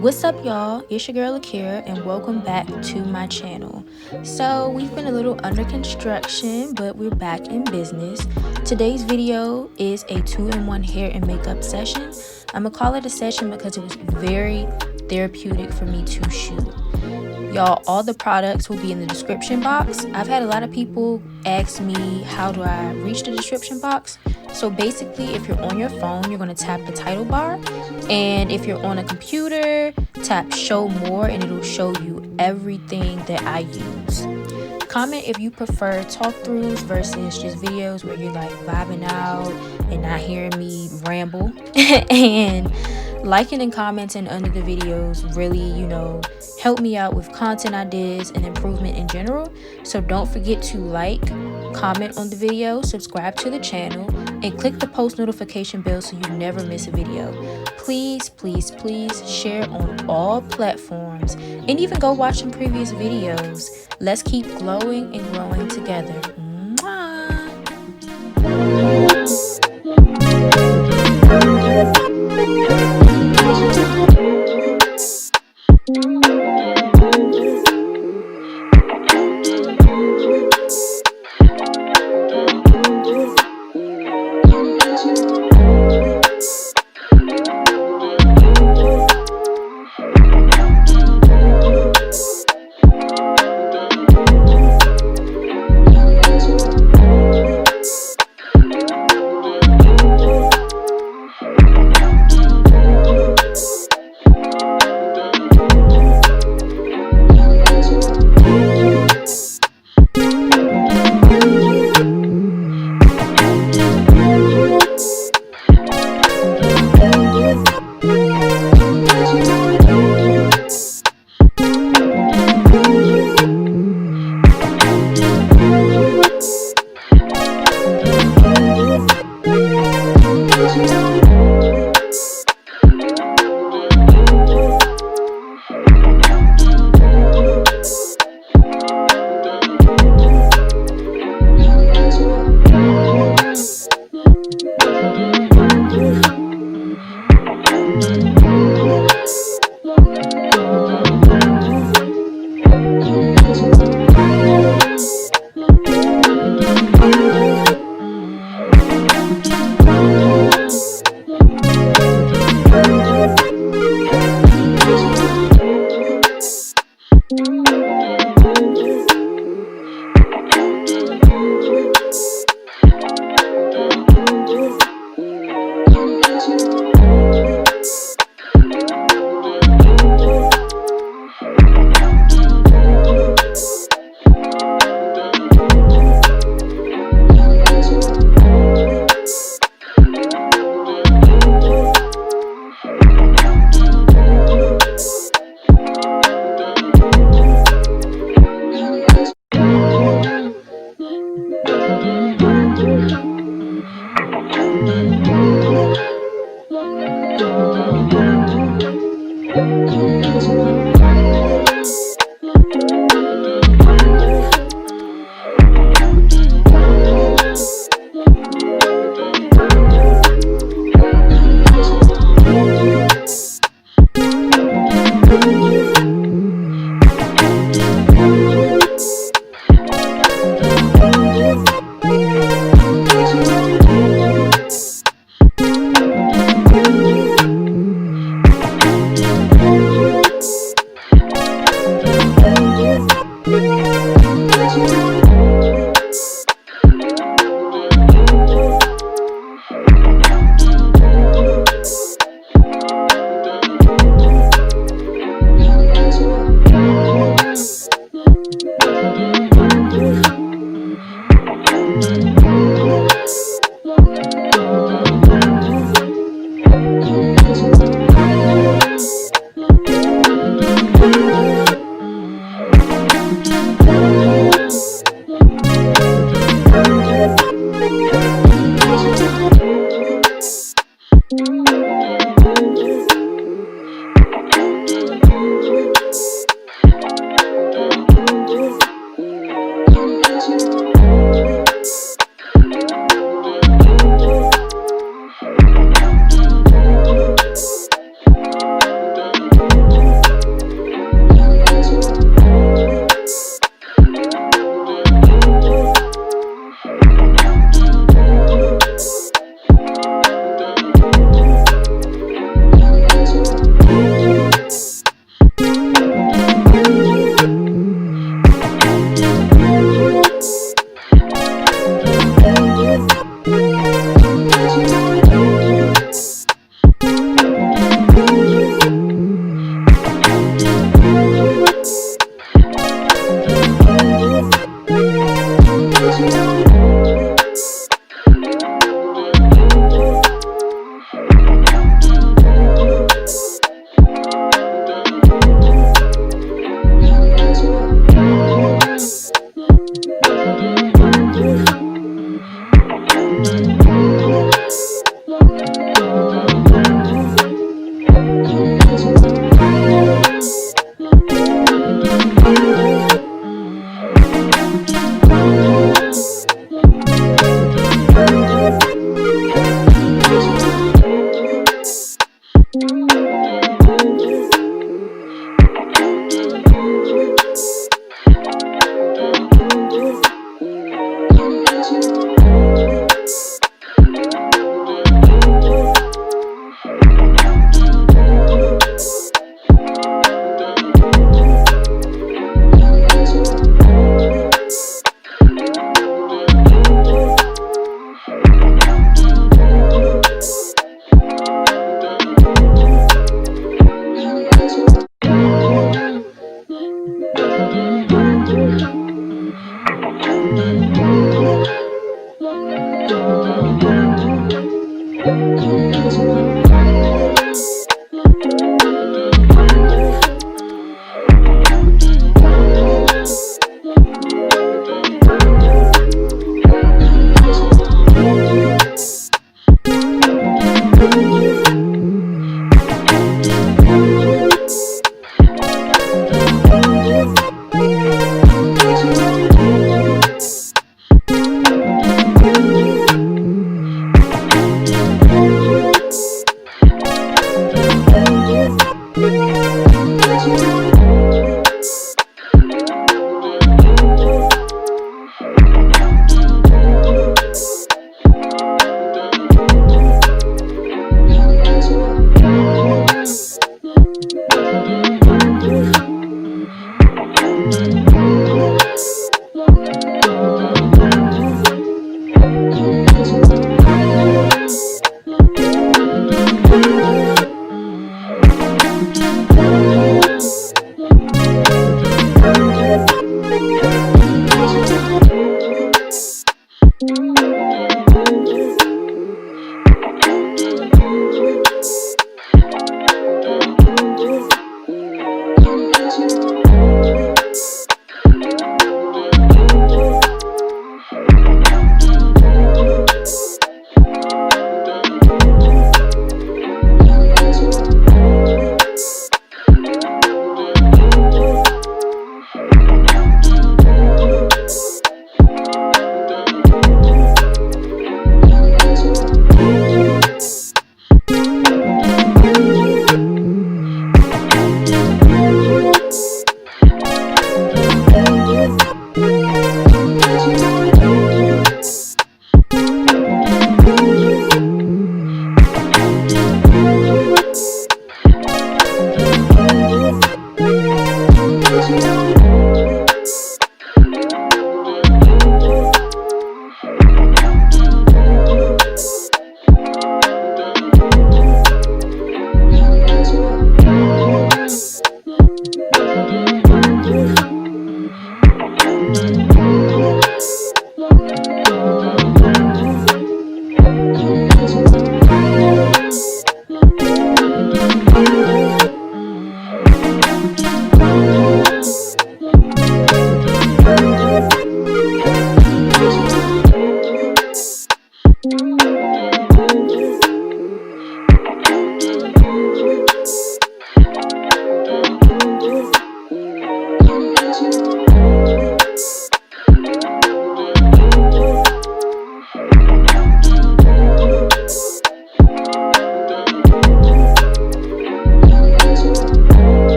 What's up, y'all? It's your girl Akira and welcome back to my channel. So we've been a little under construction, but we're back in business. Today's video is a 2-in-1 hair and makeup session. I'm gonna call it a session because it was very therapeutic for me to shoot. Y'all, all the products will be in the description box. I've had a lot of people ask me, how do I reach the description box? So basically, if you're on your phone, you're going to tap the title bar. And if you're on a computer, tap show more and it'll show you everything that I use. Comment if you prefer talk throughs versus just videos where you're like vibing out and not hearing me ramble. And liking and commenting under the videos really, help me out with content ideas and improvement in general. So don't forget to like, comment on the video, subscribe to the channel, and click the post notification bell so you never miss a video. Please, please, please share on all platforms and even go watch some previous videos. Let's keep glowing and growing together.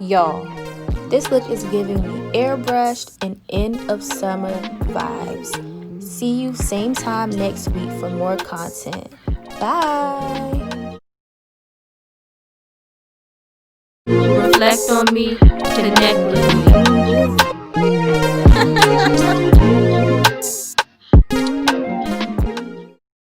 Y'all, this look is giving me airbrushed and end of summer vibes. See you same time next week for more content. Bye. Reflect on me, connect with me.